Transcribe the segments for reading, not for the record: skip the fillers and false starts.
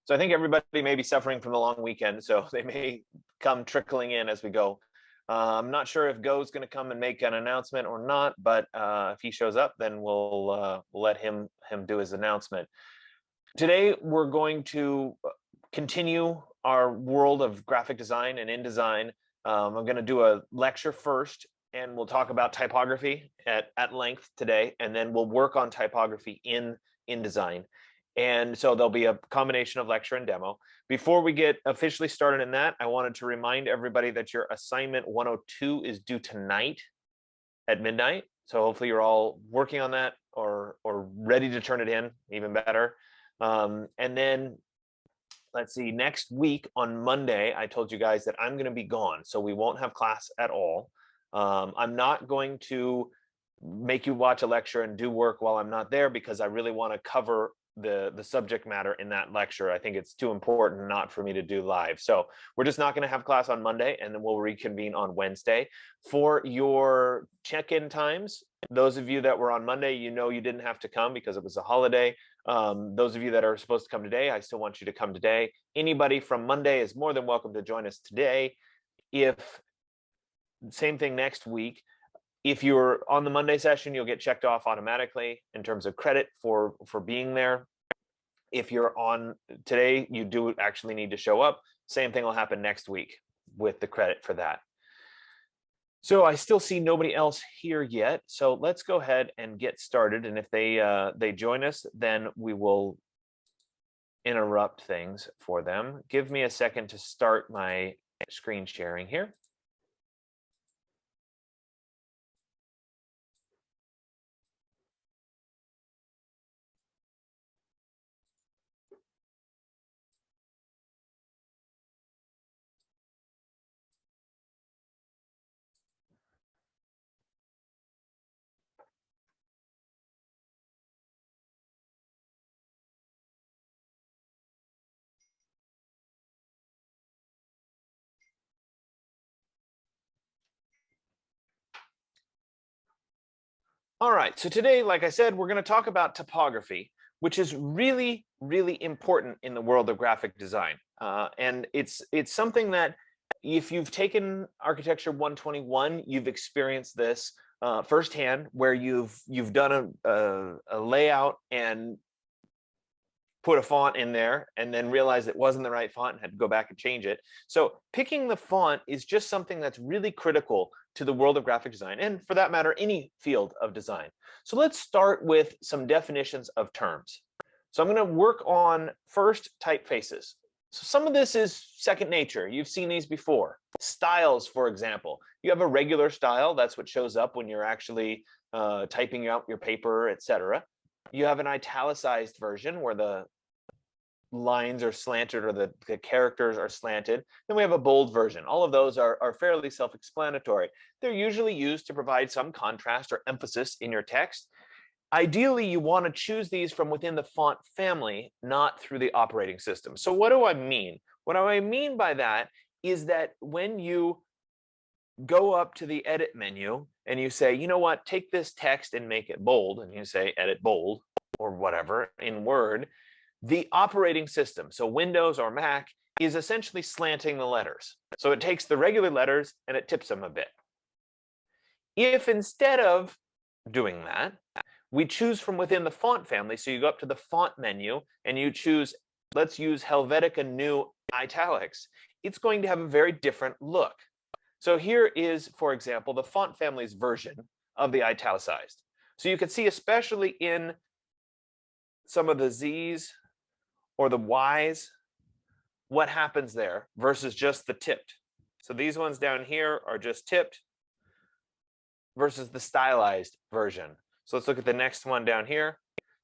So I think everybody may be suffering from the long weekend, so they may come trickling in as we go. I'm not sure if Go's going to come and make an announcement or not, but if he shows up, then we'll let him do his announcement. Today, we're going to continue our world of graphic design and InDesign. I'm going to do a lecture first, and we'll talk about typography at length today, and then we'll work on typography in InDesign. And so there'll be a combination of lecture and demo. Before we get officially started in that, I wanted to remind everybody that your assignment 102 is due tonight at midnight. So hopefully you're all working on that or ready to turn it in, even better. And then let's see, next week on Monday, I told you guys that I'm going to be gone, so we won't have class at all. I'm not going to make you watch a lecture and do work while I'm not there, because I really want to cover the subject matter in that lecture. I think it's too important not for me to do live. So we're just not going to have class on Monday, and then we'll reconvene on Wednesday. For your check-in times, those of you that were on Monday, you know you didn't have to come because it was a holiday. Those of you that are supposed to come today, I still want you to come today. Anybody from Monday is more than welcome to join us today. Same thing next week. If you're on the Monday session, you'll get checked off automatically in terms of credit for being there. If you're on today, you do actually need to show up. Same thing will happen next week with the credit for that. So I still see nobody else here yet. So let's go ahead and get started. And if they join us, then we will interrupt things for them. Give me a second to start my screen sharing here. All right, so today, like I said, we're going to talk about typography, which is really, really important in the world of graphic design. And it's something that if you've taken Architecture 121, you've experienced this firsthand, where you've done a layout and put a font in there and then realized it wasn't the right font and had to go back and change it. So picking the font is just something that's really critical to the world of graphic design, and for that matter, any field of design. So let's start with some definitions of terms. So I'm going to work on first typefaces. So some of this is second nature. You've seen these before. Styles, for example. You have a regular style. That's what shows up when you're actually typing out your paper, etc. You have an italicized version where the lines are slanted or the characters are slanted. Then we have a bold version. All of those are fairly self-explanatory. They're usually used to provide some contrast or emphasis in your text. Ideally, you want to choose these from within the font family, not through the operating system. So what do I mean? What I mean by that is that when you go up to the edit menu and you say, you know what, take this text and make it bold, and you say edit bold or whatever in Word, the operating system, so Windows or Mac, is essentially slanting the letters. So it takes the regular letters and it tips them a bit. If instead of doing that, we choose from within the font family, so you go up to the font menu and you choose, let's use Helvetica New Italics, it's going to have a very different look. So here is, for example, the font family's version of the italicized. So you can see, especially in some of the Z's or the Y's, what happens there versus just the tipped. So these ones down here are just tipped versus the stylized version. So let's look at the next one down here.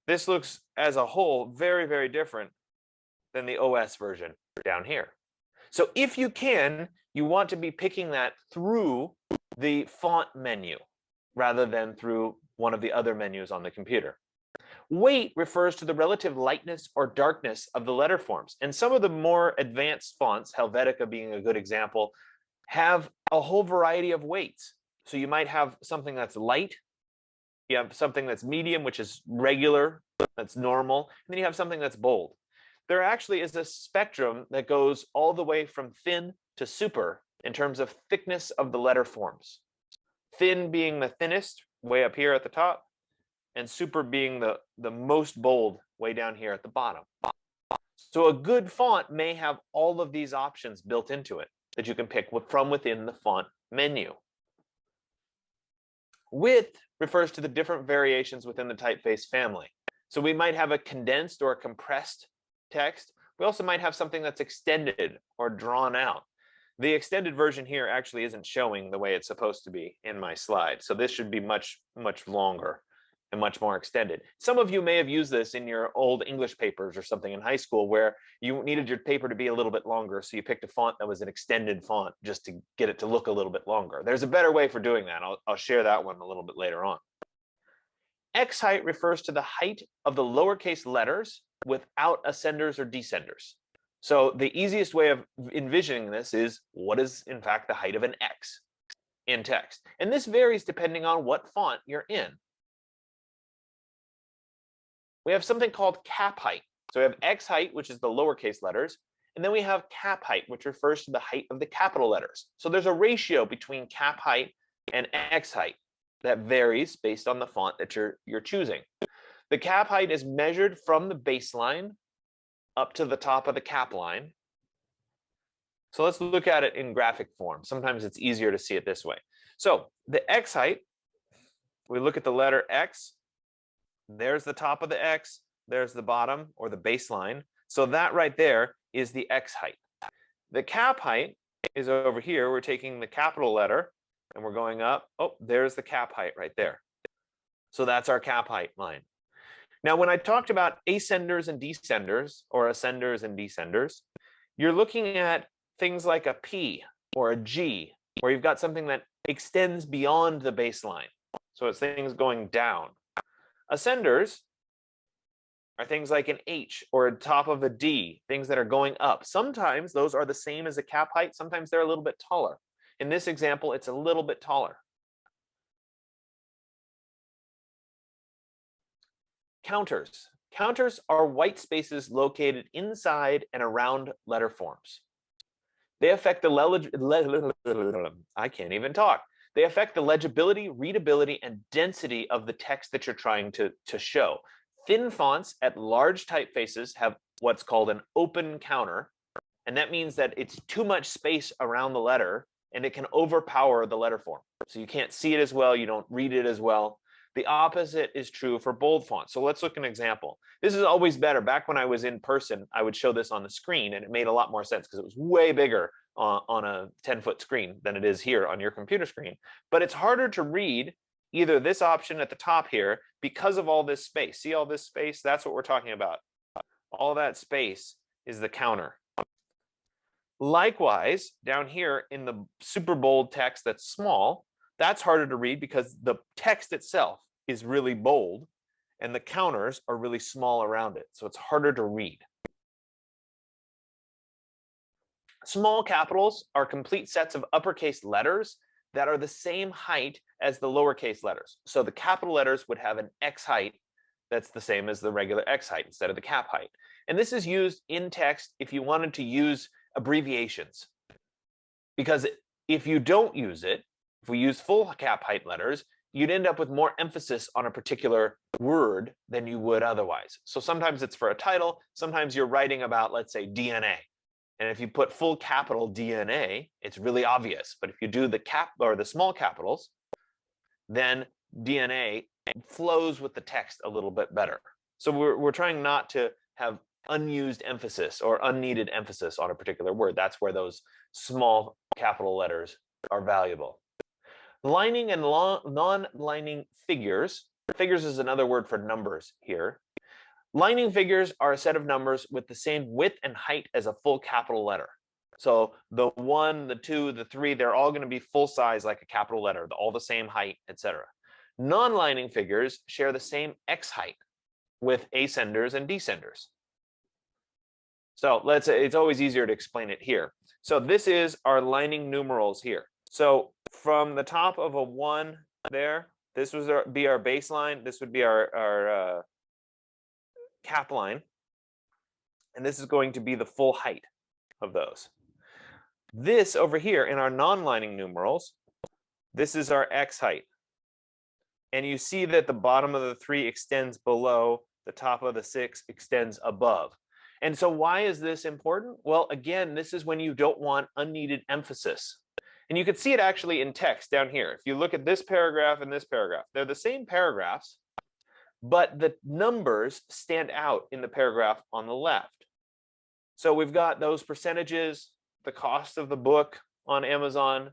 This looks as a whole very, very different than the OS version down here. So if you can, you want to be picking that through the font menu rather than through one of the other menus on the computer. Weight refers to the relative lightness or darkness of the letter forms. And some of the more advanced fonts, Helvetica being a good example, have a whole variety of weights. So you might have something that's light, you have something that's medium, which is regular, that's normal, and then you have something that's bold. there actually is a spectrum that goes all the way from thin to super in terms of thickness of the letter forms. Thin being the thinnest, way up here at the top, and super being the most bold, way down here at the bottom. So a good font may have all of these options built into it that you can pick from within the font menu. Width refers to the different variations within the typeface family. So we might have a condensed or a compressed text. We also might have something that's extended or drawn out. The extended version here actually isn't showing the way it's supposed to be in my slide. So this should be much, much longer and much more extended. Some of you may have used this in your old English papers or something in high school where you needed your paper to be a little bit longer. So you picked a font that was an extended font just to get it to look a little bit longer. There's a better way for doing that. I'll share that one a little bit later on. X height refers to the height of the lowercase letters without ascenders or descenders. So the easiest way of envisioning this is what is in fact the height of an X in text. And this varies depending on what font you're in. We have something called cap height. So we have X height, which is the lowercase letters, and then we have cap height, which refers to the height of the capital letters. So there's a ratio between cap height and X height that varies based on the font that you're choosing. The cap height is measured from the baseline up to the top of the cap line. So let's look at it in graphic form. Sometimes it's easier to see it this way. So the X height, we look at the letter X. There's the top of the X, there's the bottom or the baseline. So that right there is the X height. The cap height is over here. We're taking the capital letter and we're going up. Oh, there's the cap height right there. So that's our cap height line. Now, when I talked about ascenders and descenders, or ascenders and descenders, you're looking at things like a P or a G, where you've got something that extends beyond the baseline. So it's things going down. Ascenders are things like an H or a top of a D, things that are going up. Sometimes those are the same as a cap height. Sometimes they're a little bit taller. In this example, it's a little bit taller. Counters. Counters are white spaces located inside and around letter forms. They affect the I can't even talk. They affect the legibility, readability, and density of the text that you're trying to show. Thin fonts at large typefaces have what's called an open counter, and that means that it's too much space around the letter, and it can overpower the letter form. So you can't see it as well, you don't read it as well. The opposite is true for bold fonts. So let's look at an example. This is always better. Back when I was in person, I would show this on the screen, and it made a lot more sense because it was way bigger on a 10-foot screen than it is here on your computer screen. But it's harder to read either this option at the top here because of all this space. See all this space? That's what we're talking about. All that space is the counter. Likewise, down here in the super bold text that's small, that's harder to read because the text itself is really bold and the counters are really small around it. So it's harder to read. Small capitals are complete sets of uppercase letters that are the same height as the lowercase letters. So the capital letters would have an X height that's the same as the regular X height instead of the cap height. And this is used in text if you wanted to use abbreviations. Because if you don't use it, if we use full cap height letters, you'd end up with more emphasis on a particular word than you would otherwise. So sometimes it's for a title, sometimes you're writing about, let's say, DNA. And if you put full capital DNA, it's really obvious. But if you do the cap or the small capitals, then DNA flows with the text a little bit better. So we're trying not to have unused emphasis or unneeded emphasis on a particular word. That's where those small capital letters are valuable. Lining and non-lining figures. Figures is another word for numbers here. Lining figures are a set of numbers with the same width and height as a full capital letter. So the 1, the 2, the 3, they're all going to be full size like a capital letter, all the same height, etc. Non-lining figures share the same X height with ascenders and descenders. So it's always easier to explain it here. So this is our lining numerals here. So from the top of a 1 there, this would be our baseline. This would be our cap line. And this is going to be the full height of those. This over here in our non-lining numerals, this is our x height. And you see that the bottom of the 3 extends below, the top of the 6 extends above. And so why is this important? Well, again, this is when you don't want unneeded emphasis. And you can see it actually in text down here. If you look at this paragraph and this paragraph, they're the same paragraphs, but the numbers stand out in the paragraph on the left. So we've got those percentages, the cost of the book on Amazon.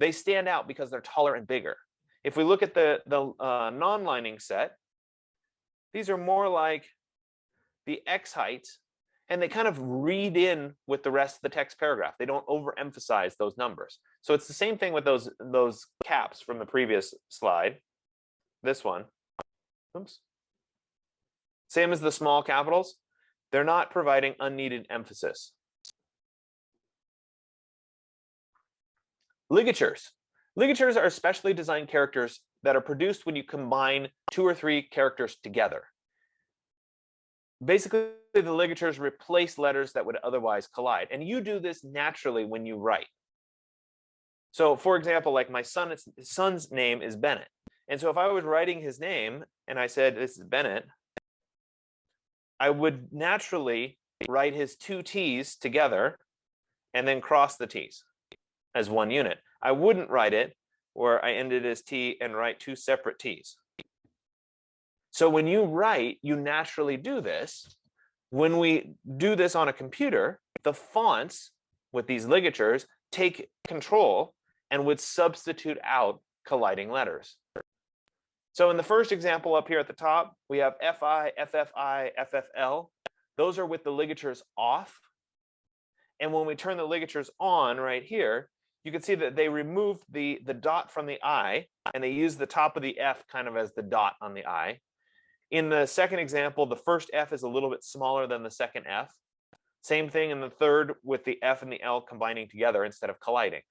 They stand out because they're taller and bigger. If we look at the non-lining set, these are more like the X heights, and they kind of read in with the rest of the text paragraph. They don't overemphasize those numbers. So it's the same thing with those caps from the previous slide. This one. Oops. Same as the small capitals. They're not providing unneeded emphasis. Ligatures. Ligatures are specially designed characters that are produced when you combine 2 or 3 characters together. Basically, the ligatures replace letters that would otherwise collide. And you do this naturally when you write. So for example, like my son's name is Bennett. And so if I was writing his name and I said, this is Bennett, I would naturally write his 2 T's together and then cross the T's as one unit. I wouldn't write it where I ended as T and write 2 separate T's. So when you write, you naturally do this. When we do this on a computer, the fonts with these ligatures take control and would substitute out colliding letters. So in the first example up here at the top, we have FI, FFI, FFL. Those are with the ligatures off. And when we turn the ligatures on right here, you can see that they removed the dot from the I, and they use the top of the F kind of as the dot on the I. In the second example, the first F is a little bit smaller than the second F. Same thing in the third with the F and the L combining together instead of colliding.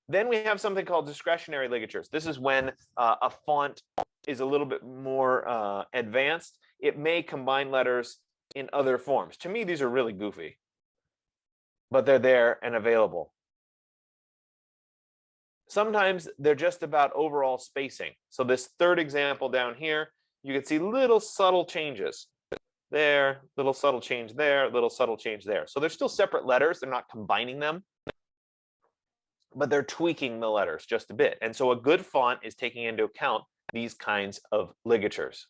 Then we have something called discretionary ligatures. This is when a font is a little bit more advanced. It may combine letters in other forms. To me, these are really goofy, but they're there and available. Sometimes they're just about overall spacing. So this third example down here, you can see little subtle changes. There, little subtle change there, little subtle change there. So they're still separate letters. They're not combining them, but they're tweaking the letters just a bit. And so a good font is taking into account these kinds of ligatures.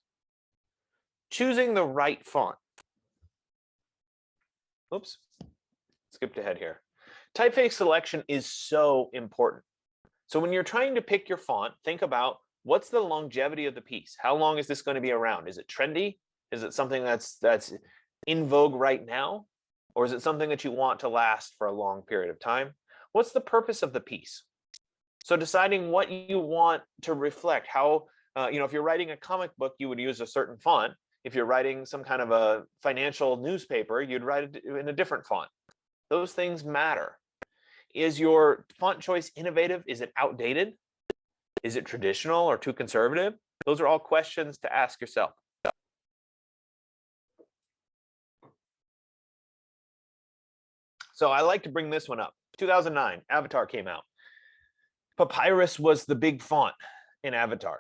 Choosing the right font. Oops, skipped ahead here. Typeface selection is so important. So when you're trying to pick your font, think about what's the longevity of the piece? How long is this going to be around? Is it trendy? Is it something that's in vogue right now? Or is it something that you want to last for a long period of time? What's the purpose of the piece? So deciding what you want to reflect, how, if you're writing a comic book, you would use a certain font. If you're writing some kind of a financial newspaper, you'd write it in a different font. Those things matter. Is your font choice innovative? Is it outdated? Is it traditional or too conservative? Those are all questions to ask yourself. So I like to bring this one up. 2009, Avatar came out. Papyrus was the big font in Avatar.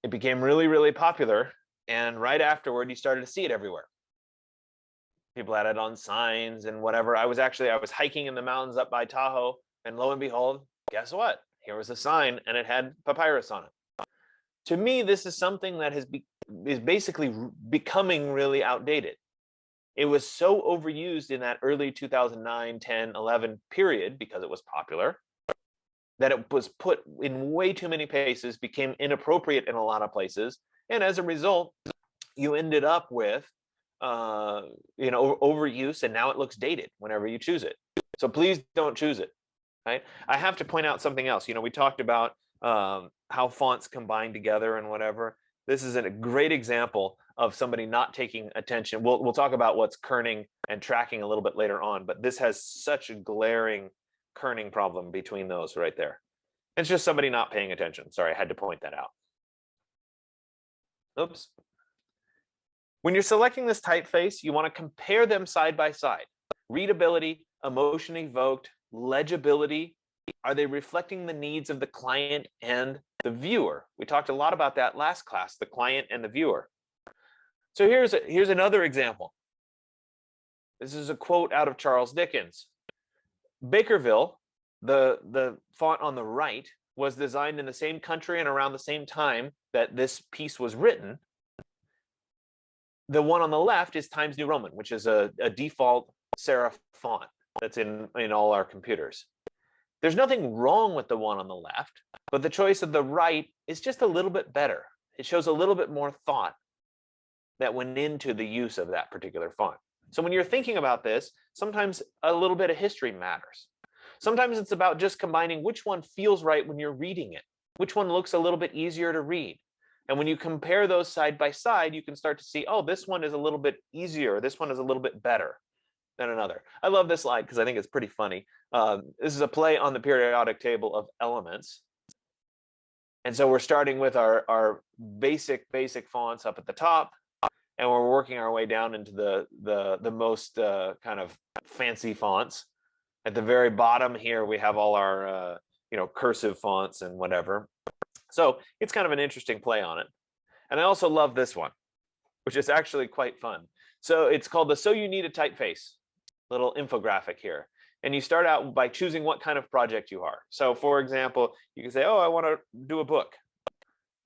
It became really, really popular. And right afterward, you started to see it everywhere. People had it on signs and whatever. I was hiking in the mountains up by Tahoe, and lo and behold, guess what? Here was a sign, and it had papyrus on it. To me, this is something that is basically becoming really outdated. It was so overused in that early 2009, 10, 11 period because it was popular that it was put in way too many places, became inappropriate in a lot of places, and as a result, you ended up with overuse, and now it looks dated whenever you choose it. So please don't choose it. Right? I have to point out something else. We talked about how fonts combine together and whatever. This is a great example of somebody not taking attention. We'll talk about what's kerning and tracking a little bit later on, but this has such a glaring kerning problem between those right there. It's just somebody not paying attention. Sorry, I had to point that out. Oops. When you're selecting this typeface, you want to compare them side by side. Readability, emotion evoked, legibility. Are they reflecting the needs of the client and the viewer? We talked a lot about that last class, the client and the viewer. So here's another example. This is a quote out of Charles Dickens. Bakerville, the font on the right, was designed in the same country and around the same time that this piece was written. The one on the left is Times New Roman, which is a default serif font that's in all our computers. There's nothing wrong with the one on the left, but the choice of the right is just a little bit better. It shows a little bit more thought that went into the use of that particular font. So when you're thinking about this, sometimes a little bit of history matters. Sometimes it's about just combining which one feels right when you're reading it, which one looks a little bit easier to read. And when you compare those side by side, you can start to see, oh, this one is a little bit easier, this one is a little bit better than another. I love this slide because I think it's pretty funny. This is a play on the periodic table of elements. And so we're starting with our basic fonts up at the top, and we're working our way down into the most kind of fancy fonts. At the very bottom here, we have all our cursive fonts and whatever. So it's kind of an interesting play on it. And I also love this one, which is actually quite fun. So it's called the So You Need a Typeface little infographic here. And you start out by choosing what kind of project you are. So for example, you can say, oh, I want to do a book.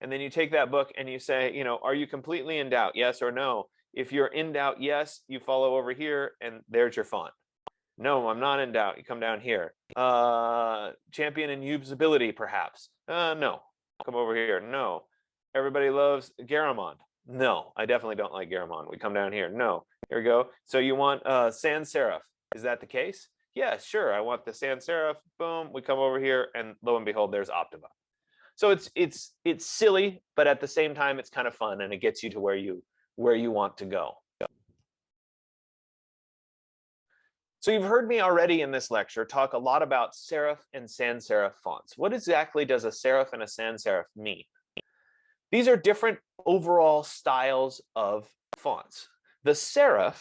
And then you take that book and you say, are you completely in doubt? Yes or no? If you're in doubt, yes, you follow over here and there's your font. No, I'm not in doubt. You come down here. Champion in usability, perhaps. No. Come over here. No. Everybody loves Garamond. No, I definitely don't like Garamond. We come down here. No. Here we go. So you want sans serif. Is that the case? Yeah, sure. I want the sans serif. Boom. We come over here, and lo and behold, there's Optima. So it's silly, but at the same time, it's kind of fun, and it gets you to where you want to go. So you've heard me already in this lecture talk a lot about serif and sans serif fonts. What exactly does a serif and a sans serif mean? These are different overall styles of fonts. The serif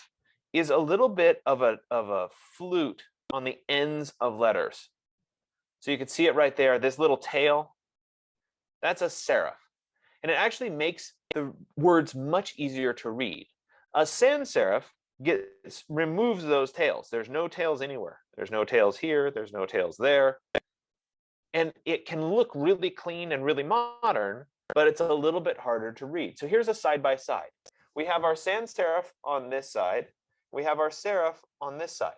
is a little bit of a flute on the ends of letters. So you can see it right there, this little tail. That's a serif. And it actually makes the words much easier to read. A sans serif removes those tails. There's no tails anywhere. There's no tails here. There's no tails there. And it can look really clean and really modern, but it's a little bit harder to read. So here's a side by side. We have our sans serif on this side. We have our serif on this side.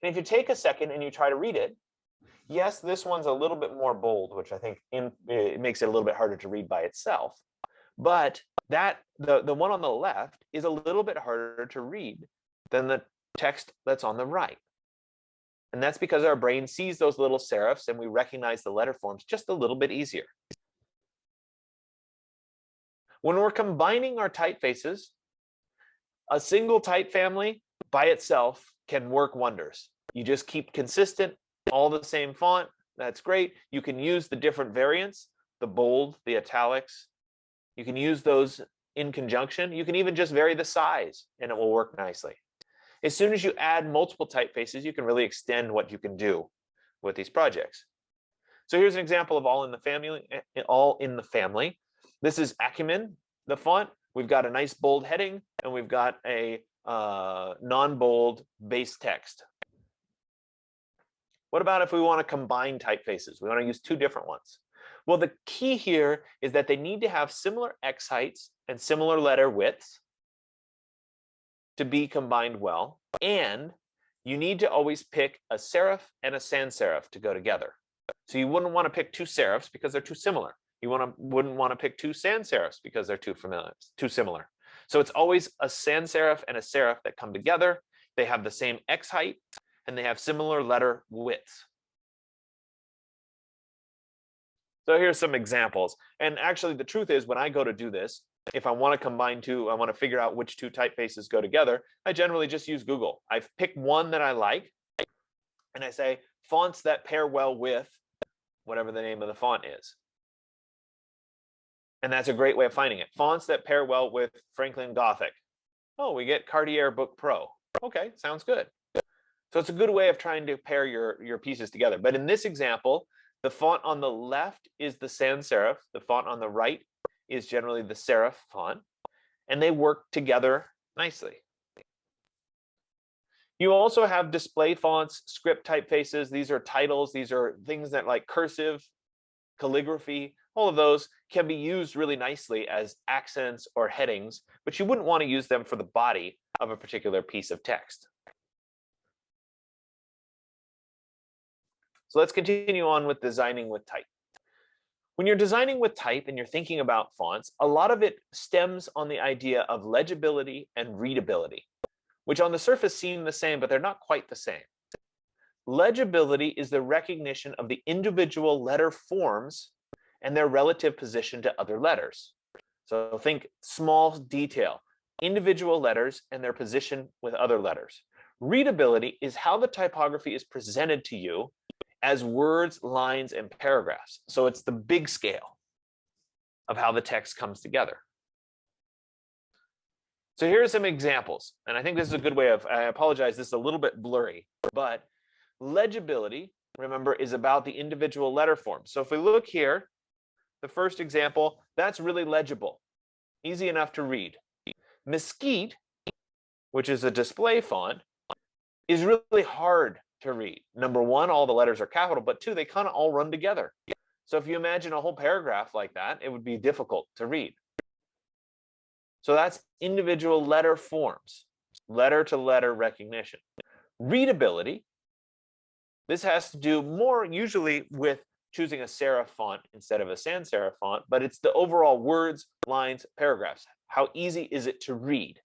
And if you take a second and you try to read it, yes, this one's a little bit more bold, which I think it makes it a little bit harder to read by itself. But the one on the left is a little bit harder to read than the text that's on the right. And that's because our brain sees those little serifs and we recognize the letter forms just a little bit easier. When we're combining our typefaces, a single type family by itself can work wonders. You just keep consistent, all the same font. That's great. You can use the different variants, the bold, the italics. You can use those in conjunction. You can even just vary the size and it will work nicely. As soon as you add multiple typefaces, you can really extend what you can do with these projects. So here's an example of all in the family. This is Acumen, the font. We've got a nice bold heading and we've got a non-bold base text. What about if we want to combine typefaces? We want to use two different ones. Well, the key here is that they need to have similar X heights and similar letter widths to be combined well. And you need to always pick a serif and a sans serif to go together. So you wouldn't want to pick two serifs because they're too similar. You wouldn't want to pick two sans serifs because they're too similar. So it's always a sans serif and a serif that come together. They have the same X height and they have similar letter widths. So here's some examples. And actually, the truth is, when I go to do this, if I want to combine two, I want to figure out which two typefaces go together, I generally just use Google. I pick one that I like, and I say, fonts that pair well with whatever the name of the font is. And that's a great way of finding it. Fonts that pair well with Franklin Gothic. Oh, we get Cartier Book Pro. Okay, sounds good. So it's a good way of trying to pair your pieces together. But in this example, the font on the left is the sans serif. The font on the right is generally the serif font, and they work together nicely. You also have display fonts, script typefaces. These are titles. These are things that like cursive, calligraphy, all of those can be used really nicely as accents or headings, but you wouldn't want to use them for the body of a particular piece of text. So let's continue on with designing with type. When you're designing with type and you're thinking about fonts, a lot of it stems on the idea of legibility and readability, which on the surface seem the same, but they're not quite the same. Legibility is the recognition of the individual letter forms and their relative position to other letters. So think small detail, individual letters and their position with other letters. Readability is how the typography is presented to you as words, lines, and paragraphs. So it's the big scale of how the text comes together. So here are some examples, and I think this is a good way of, I apologize, this is a little bit blurry, but legibility, remember, is about the individual letter forms. So if we look here, the first example, that's really legible, easy enough to read. Mesquite, which is a display font, is really hard to read. Number one, all the letters are capital, but two, they kind of all run together. So if you imagine a whole paragraph like that, it would be difficult to read. So that's individual letter forms, letter to letter recognition. Readability, this has to do more usually with choosing a serif font instead of a sans serif font, but it's the overall words, lines, paragraphs. How easy is it to read?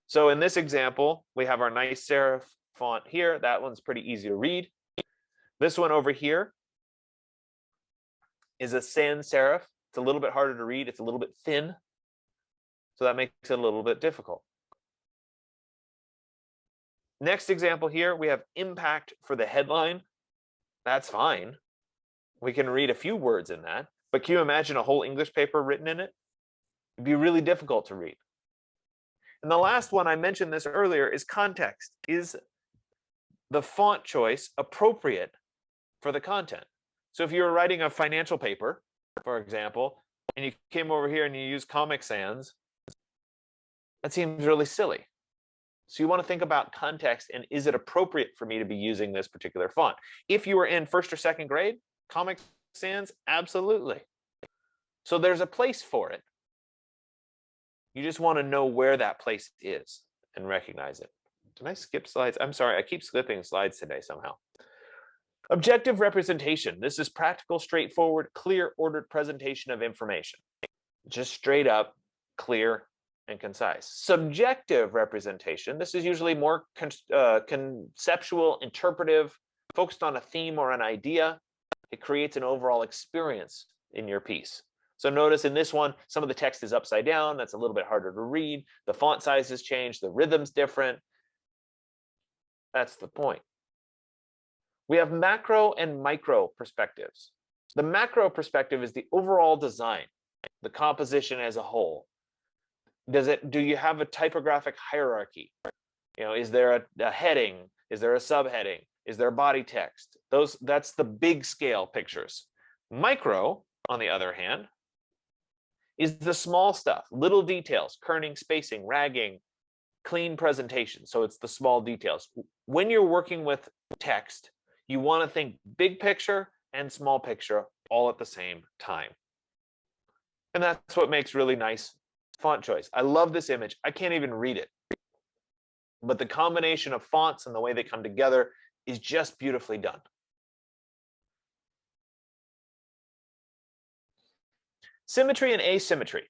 So in this example, we have our nice serif font here. That one's pretty easy to read. This one over here is a sans serif. It's a little bit harder to read. It's a little bit thin. So that makes it a little bit difficult. Next example here, we have impact for the headline. That's fine. We can read a few words in that, but can you imagine a whole English paper written in it? It'd be really difficult to read. And the last one, I mentioned this earlier, is context. Is the font choice appropriate for the content? So if you were writing a financial paper, for example, and you came over here and you use Comic Sans, that seems really silly. So you want to think about context and is it appropriate for me to be using this particular font? If you were in first or second grade, Comic Sans, absolutely. So there's a place for it. You just want to know where that place is and recognize it. Did I skip slides? I'm sorry, I keep skipping slides today somehow. Objective representation. This is practical, straightforward, clear, ordered presentation of information. Just straight up, clear, and concise. Subjective representation. This is usually more conceptual, interpretive, focused on a theme or an idea. It creates an overall experience in your piece. So notice in this one, some of the text is upside down. That's a little bit harder to read. The font size has changed. The rhythm's different. That's the point. We have macro and micro perspectives. The macro perspective is the overall design, the composition as a whole. Do you have a typographic hierarchy? You know, is there a heading? Is there a subheading? Is there body text? That's the big scale pictures. Micro, on the other hand, is the small stuff, little details, kerning, spacing, ragging, clean presentation. So it's the small details. When you're working with text, you want to think big picture and small picture all at the same time. And that's what makes really nice font choice. I love this image. I can't even read it. But the combination of fonts and the way they come together is just beautifully done. Symmetry and asymmetry.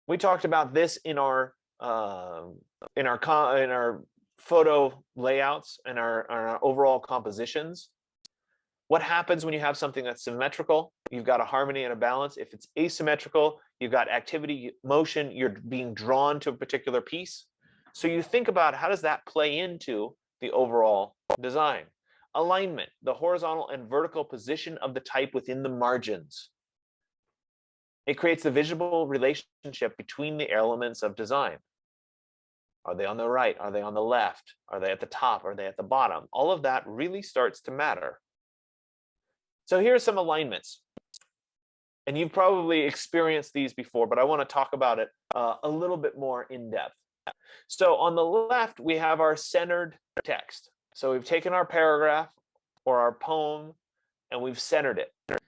We talked about this in our photo layouts and our overall compositions. What happens when you have something that's symmetrical? You've got a harmony and a balance. If it's asymmetrical, you've got activity, motion, you're being drawn to a particular piece. So you think about how does that play into the overall design? Alignment, the horizontal and vertical position of the type within the margins. It creates the visible relationship between the elements of design. Are they on the right? Are they on the left? Are they at the top? Are they at the bottom? All of that really starts to matter. So here are some alignments. And you've probably experienced these before, but I want to talk about it a little bit more in depth. So on the left, we have our centered text. So we've taken our paragraph or our poem and we've centered it.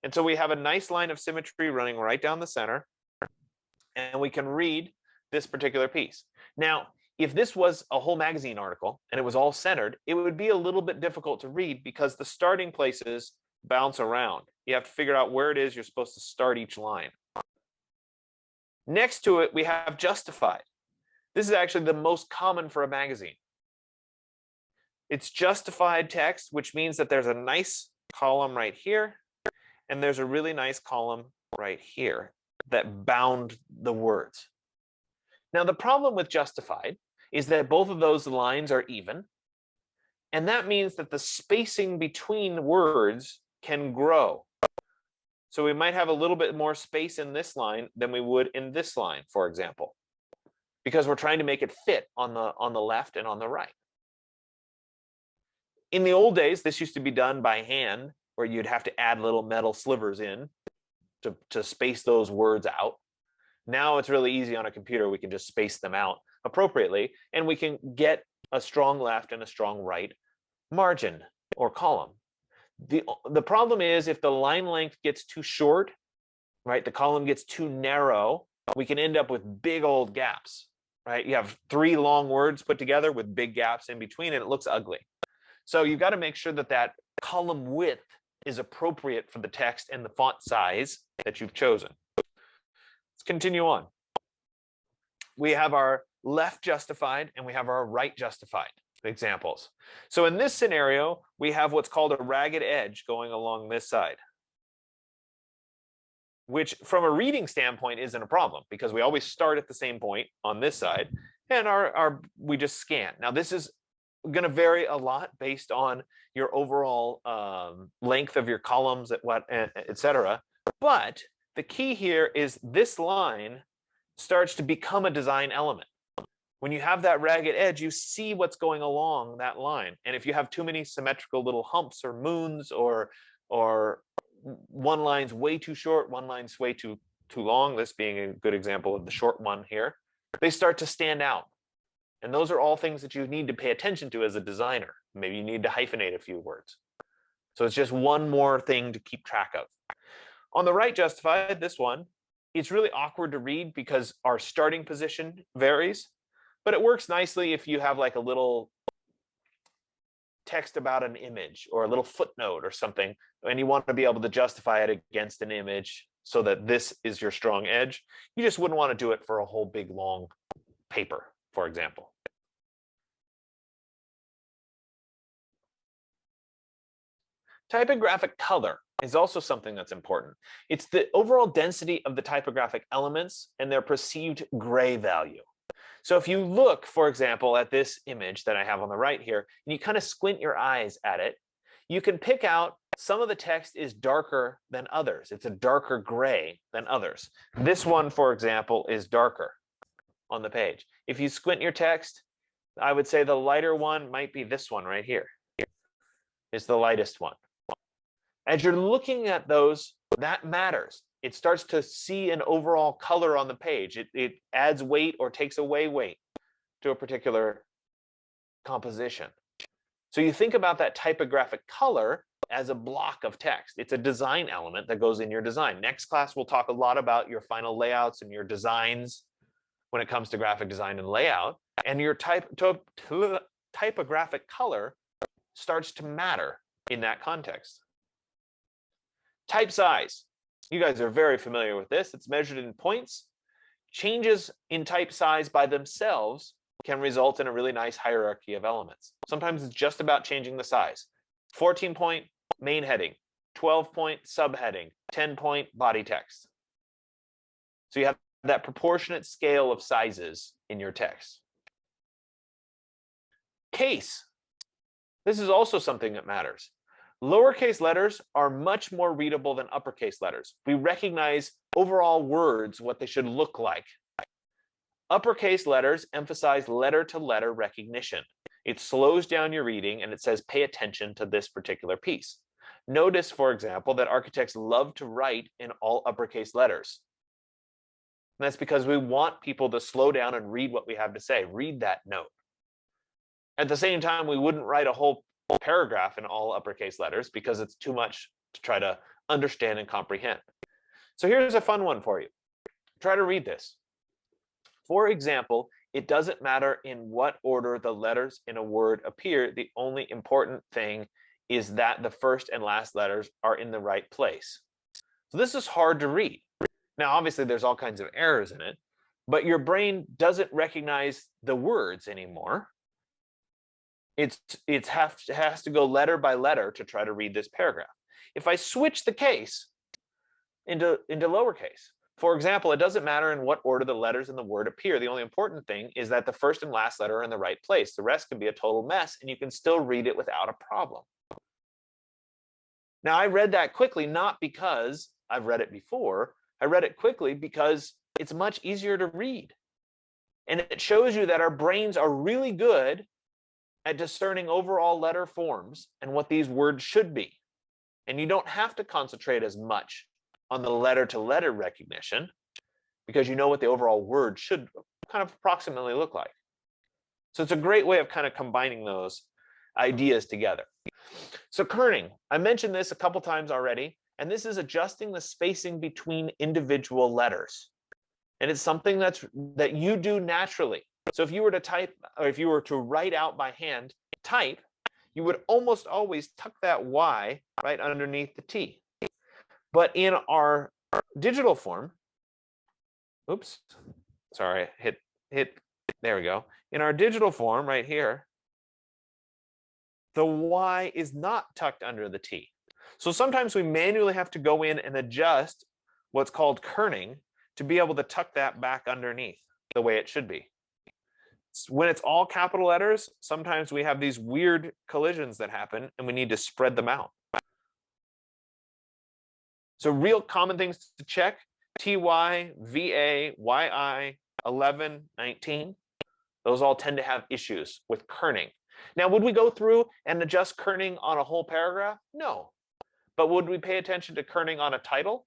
And so we have a nice line of symmetry running right down the center, and we can read this particular piece. Now, if this was a whole magazine article and it was all centered, it would be a little bit difficult to read because the starting places bounce around. You have to figure out where it is you're supposed to start each line. Next to it, we have justified. This is actually the most common for a magazine. It's justified text, which means that there's a nice column right here, and there's a really nice column right here that bound the words. Now, the problem with justified is that both of those lines are even, and that means that the spacing between words can grow. So we might have a little bit more space in this line than we would in this line, for example, because we're trying to make it fit on the left and on the right. In the old days, this used to be done by hand, where you'd have to add little metal slivers in to space those words out. Now it's really easy on a computer. We can just space them out appropriately, and we can get a strong left and a strong right margin or column. The problem is if the line length gets too short, right, the column gets too narrow, we can end up with big old gaps, right? You have 3 long words put together with big gaps in between, and it looks ugly. So you've got to make sure that that column width is appropriate for the text and the font size that you've chosen. Let's continue on. We have our left justified and we have our right justified examples. So in this scenario, we have what's called a ragged edge going along this side, which from a reading standpoint isn't a problem because we always start at the same point on this side and we just scan. Now this is going to vary a lot based on your overall length of your columns, etc. But the key here is this line starts to become a design element. When you have that ragged edge, you see what's going along that line. And if you have too many symmetrical little humps or moons, or one line's way too short, one line's way too long, this being a good example of the short one here, they start to stand out. And those are all things that you need to pay attention to as a designer. Maybe you need to hyphenate a few words. So it's just one more thing to keep track of. On the right justified, this one, it's really awkward to read because our starting position varies, but it works nicely if you have like a little text about an image or a little footnote or something, and you want to be able to justify it against an image so that this is your strong edge. You just wouldn't want to do it for a whole big long paper, for example. Typographic color is also something that's important. It's the overall density of the typographic elements and their perceived gray value. So if you look, for example, at this image that I have on the right here, and you kind of squint your eyes at it, you can pick out some of the text is darker than others. It's a darker gray than others. This one, for example, is darker on the page. If you squint your text, I would say the lighter one might be this one right here. It's the lightest one. As you're looking at those, that matters. It starts to see an overall color on the page. It adds weight or takes away weight to a particular composition. So you think about that typographic color as a block of text. It's a design element that goes in your design. Next class, we'll talk a lot about your final layouts and your designs when it comes to graphic design and layout. And your typographic color starts to matter in that context. Type size. You guys are very familiar with this. It's measured in points. Changes in type size by themselves can result in a really nice hierarchy of elements. Sometimes it's just about changing the size. 14-point main heading, 12-point subheading, 10-point body text. So you have that proportionate scale of sizes in your text. Case. This is also something that matters. Lowercase letters are much more readable than uppercase letters. We recognize overall words, what they should look like. Uppercase letters emphasize letter-to-letter recognition. It slows down your reading and it says pay attention to this particular piece. Notice, for example, that architects love to write in all uppercase letters. And that's because we want people to slow down and read what we have to say. Read that note. At the same time, we wouldn't write a whole paragraph in all uppercase letters because it's too much to try to understand and comprehend. So here's a fun one for you. Try to read this. For example, it doesn't matter in what order the letters in a word appear. The only important thing is that the first and last letters are in the right place. So this is hard to read. Now, obviously, there's all kinds of errors in it, but your brain doesn't recognize the words anymore. It has to go letter by letter to try to read this paragraph. If I switch the case into lowercase, for example, it doesn't matter in what order the letters in the word appear. The only important thing is that the first and last letter are in the right place. The rest can be a total mess, and you can still read it without a problem. Now, I read that quickly, not because I've read it before. I read it quickly because it's much easier to read. And it shows you that our brains are really good at discerning overall letter forms and what these words should be. And you don't have to concentrate as much on the letter-to-letter recognition because you know what the overall word should kind of approximately look like. So it's a great way of kind of combining those ideas together. So kerning, I mentioned this a couple times already, and this is adjusting the spacing between individual letters. And it's something that you do naturally. So if you were to type, or if you were to write out by hand, type, you would almost always tuck that Y right underneath the T. But in our digital form, oops, sorry, hit, there we go. In our digital form right here, the Y is not tucked under the T. So sometimes we manually have to go in and adjust what's called kerning to be able to tuck that back underneath the way it should be. When it's all capital letters, sometimes we have these weird collisions that happen and we need to spread them out. So real common things to check: TY, VA, YI, 11, 19. Those all tend to have issues with kerning. Now, would we go through and adjust kerning on a whole paragraph? No. But would we pay attention to kerning on a title?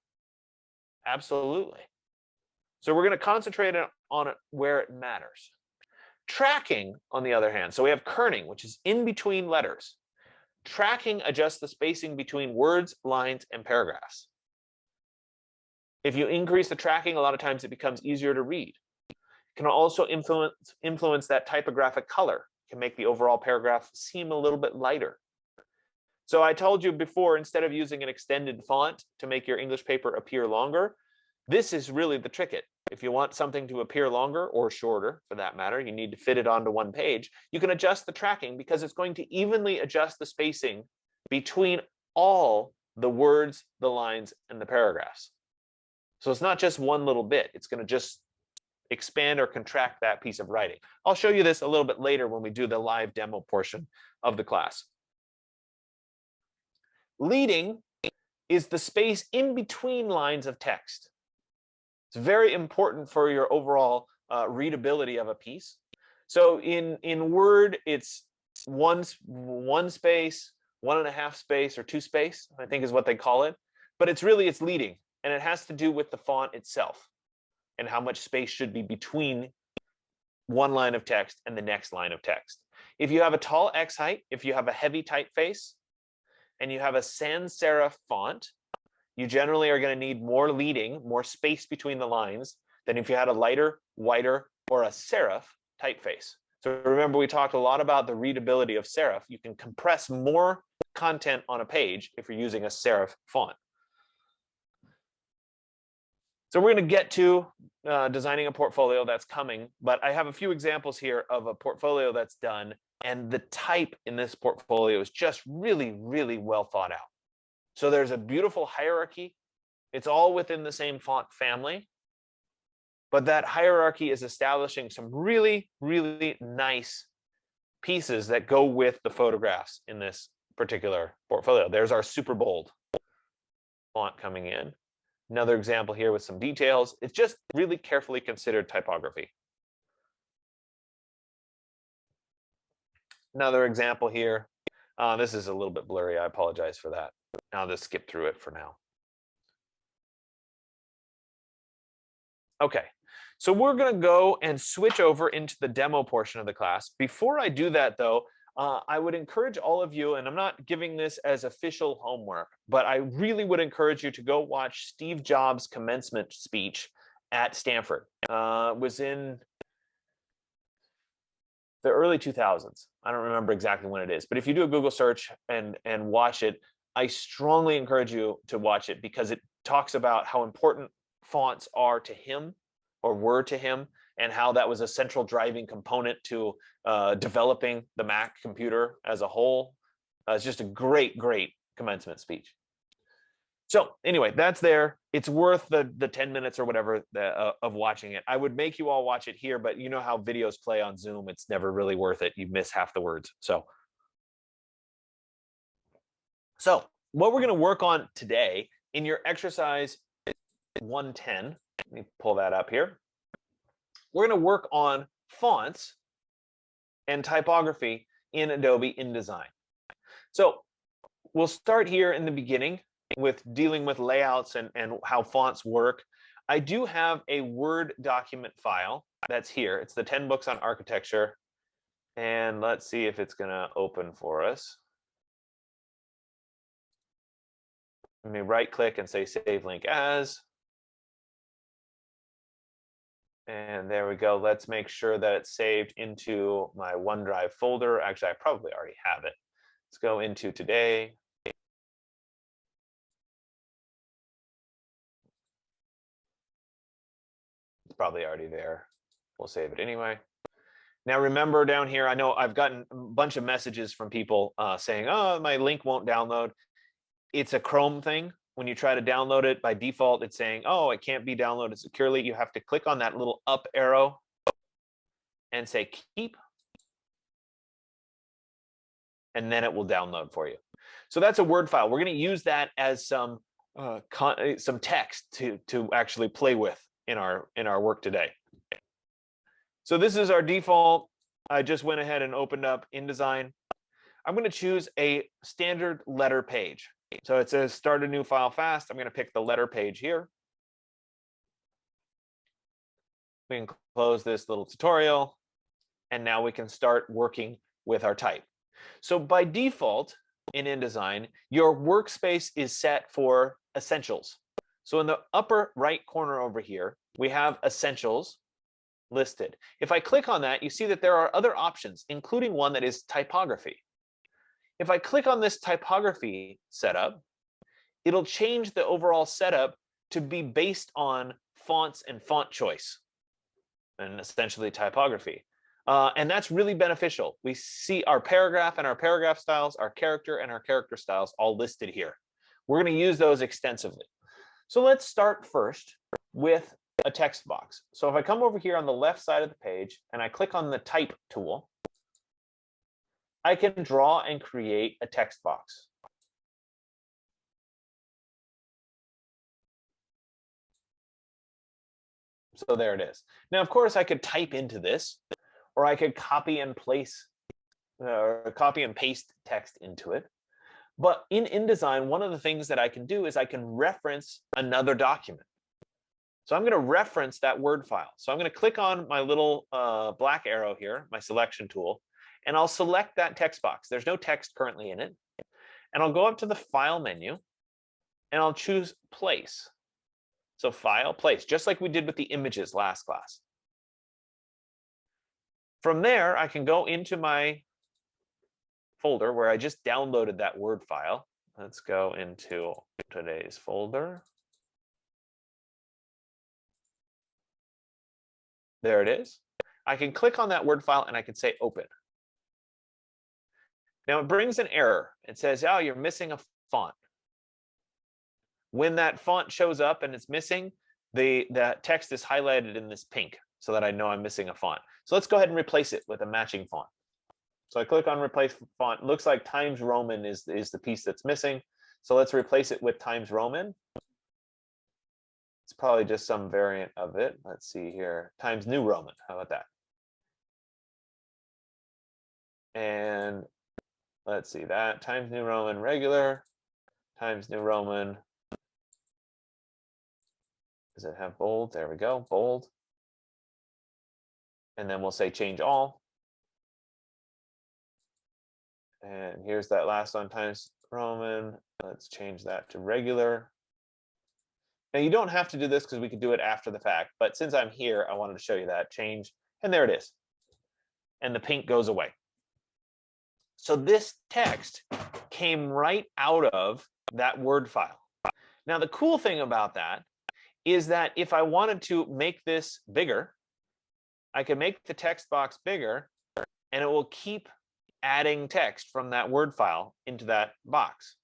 Absolutely. So we're going to concentrate on it where it matters. Tracking, on the other hand, so we have kerning, which is in between letters. Tracking adjusts the spacing between words, lines, and paragraphs. If you increase the tracking, a lot of times it becomes easier to read. It can also influence that typographic color. It can make the overall paragraph seem a little bit lighter. So I told you before, instead of using an extended font to make your English paper appear longer, this is really the trick. If you want something to appear longer or shorter, for that matter, you need to fit it onto one page, you can adjust the tracking because it's going to evenly adjust the spacing between all the words, the lines, and the paragraphs. So it's not just one little bit. It's going to just expand or contract that piece of writing. I'll show you this a little bit later when we do the live demo portion of the class. Leading is the space in between lines of text. It's very important for your overall readability of a piece. So in Word, it's one space, 1.5 space, or 2 space, I think is what they call it. But it's leading, and it has to do with the font itself and how much space should be between one line of text and the next line of text. If you have a tall X height, if you have a heavy typeface, and you have a sans serif font, you generally are going to need more leading, more space between the lines than if you had a lighter, whiter, or a serif typeface. So remember, we talked a lot about the readability of serif. You can compress more content on a page if you're using a serif font. So we're going to get to designing a portfolio that's coming, but I have a few examples here of a portfolio that's done, and the type in this portfolio is just really, really well thought out. So there's a beautiful hierarchy. It's all within the same font family, but that hierarchy is establishing some really, really nice pieces that go with the photographs in this particular portfolio. There's our super bold font coming in. Another example here with some details. It's just really carefully considered typography. Another example here. This is a little bit blurry. I apologize for that. I'll just skip through it for now. Okay, so we're going to go and switch over into the demo portion of the class. Before I do that, though, I would encourage all of you, and I'm not giving this as official homework, but I really would encourage you to go watch Steve Jobs' commencement speech at Stanford. It was in the early 2000s. I don't remember exactly when it is, but if you do a Google search and watch it, I strongly encourage you to watch it because it talks about how important fonts are to him or were to him, and how that was a central driving component to developing the Mac computer as a whole. It's just a great commencement speech. So anyway, that's there. It's worth the 10 minutes or whatever of watching it. I would make you all watch it here, but you know how videos play on Zoom. It's never really worth it. You miss half the words. So what we're going to work on today in your exercise 110, let me pull that up here. We're going to work on fonts and typography in Adobe InDesign. So we'll start here in the beginning with dealing with layouts and how fonts work. I do have a Word document file that's here. It's the 10 books on architecture. And let's see if it's going to open for us. Let me right click and say save link as. And there we go. Let's make sure that it's saved into my OneDrive folder. Actually, I probably already have it. Let's go into today. It's probably already there. We'll save it anyway. Now remember down here, I know I've gotten a bunch of messages from people saying, oh, my link won't download. It's a Chrome thing. When you try to download it, by default, it's saying, oh, it can't be downloaded securely. You have to click on that little up arrow and say keep. And then it will download for you. So that's a Word file. We're going to use that as some text to actually play with in our work today. So this is our default. I just went ahead and opened up InDesign. I'm going to choose a standard letter page. So it says start a new file fast. I'm going to pick the letter page here. We can close this little tutorial. And now we can start working with our type. So by default in InDesign, your workspace is set for essentials. So in the upper right corner over here, we have essentials listed. If I click on that, you see that there are other options, including one that is typography. If I click on this typography setup, it'll change the overall setup to be based on fonts and font choice, and essentially typography. And that's really beneficial. We see our paragraph and our paragraph styles, our character and our character styles all listed here. We're going to use those extensively. So let's start first with a text box. So if I come over here on the left side of the page and I click on the type tool, I can draw and create a text box. So there it is. Now, of course, I could type into this, or I could copy and paste text into it. But in InDesign, one of the things that I can do is I can reference another document. So I'm going to reference that Word file. So I'm going to click on my little black arrow here, my selection tool, and I'll select that text box. There's no text currently in it. And I'll go up to the File menu, and I'll choose Place. So File, Place, just like we did with the images last class. From there, I can go into my folder where I just downloaded that Word file. Let's go into today's folder. There it is. I can click on that Word file and I can say open. Now it brings an error. It says, oh, you're missing a font. When that font shows up and it's missing, the text is highlighted in this pink so that I know I'm missing a font. So let's go ahead and replace it with a matching font. So I click on replace font. Looks like Times Roman is the piece that's missing. So let's replace it with Times Roman. It's probably just some variant of it. Let's see here. Times New Roman. How about that? then let's see that Times New Roman regular, Times New Roman. Does it have bold? There we go, bold. And then we'll say change all. And here's that last one, Times Roman. Let's change that to regular. Now you don't have to do this because we could do it after the fact, but since I'm here, I wanted to show you that change, and there it is. And the pink goes away. So this text came right out of that Word file. Now the cool thing about that is that if I wanted to make this bigger, I can make the text box bigger, and it will keep adding text from that Word file into that box.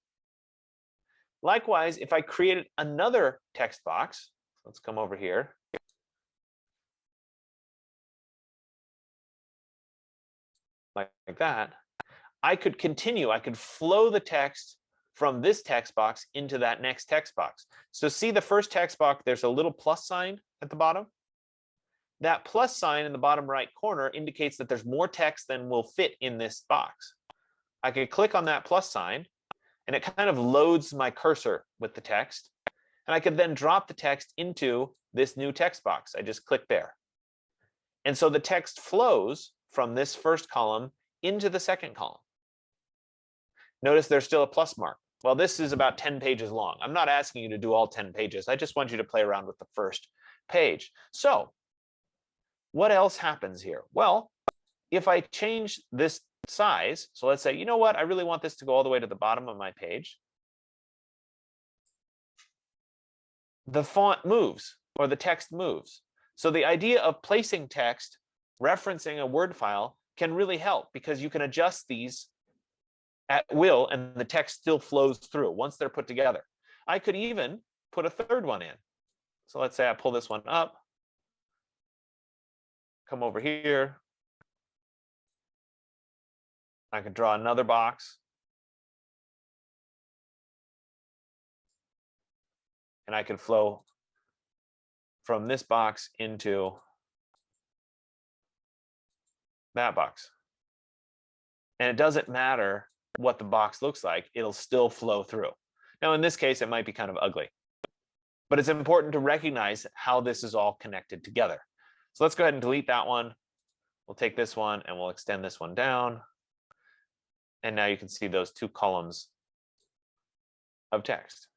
Likewise, if I created another text box, let's come over here. Like that, I could continue, I could flow the text from this text box into that next text box. So see the first text box, there's a little plus sign at the bottom. That plus sign in the bottom right corner indicates that there's more text than will fit in this box. I could click on that plus sign, and it kind of loads my cursor with the text. And I could then drop the text into this new text box. I just click there. And so the text flows from this first column into the second column. Notice there's still a plus mark. Well, this is about 10 pages long. I'm not asking you to do all 10 pages. I just want you to play around with the first page. So what else happens here? Well, if I change this size, so let's say, you know what, I really want this to go all the way to the bottom of my page. The font moves, or the text moves. So the idea of placing text, referencing a Word file can really help, because you can adjust these at will and the text still flows through once they're put together. I could even put a third one in. So let's say I pull this one up, come over here. I could draw another box. And I could flow from this box into that box. And it doesn't matter what the box looks like, it'll still flow through. Now, in this case, it might be kind of ugly, but it's important to recognize how this is all connected together. So let's go ahead and delete that one. We'll take this one and we'll extend this one down. And now you can see those two columns of text.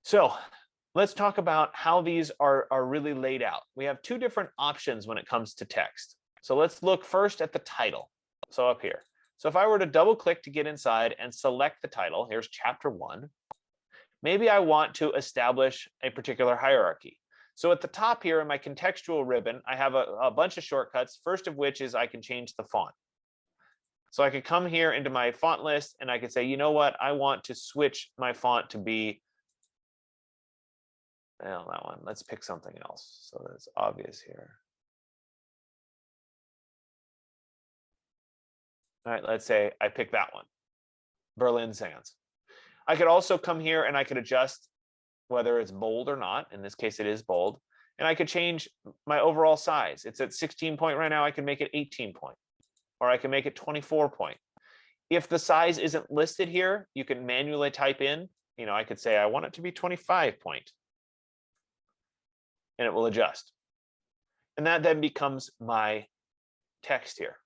So let's talk about how these are really laid out. We have two different options when it comes to text. So let's look first at the title. So up here. So if I were to double click to get inside and select the title, here's chapter 1. Maybe I want to establish a particular hierarchy. So at the top here in my contextual ribbon, I have a bunch of shortcuts, first of which is I can change the font. So I could come here into my font list and I could say, you know what, I want to switch my font to be, well, that one, let's pick something else so that it's obvious here. All right, let's say I pick that one, Berlin Sans. I could also come here and I could adjust whether it's bold or not. In this case, it is bold. And I could change my overall size. It's at 16 point right now. I can make it 18 point, or I can make it 24 point. If the size isn't listed here, you can manually type in, you know, I could say I want it to be 25 point, and it will adjust. And that then becomes my text here.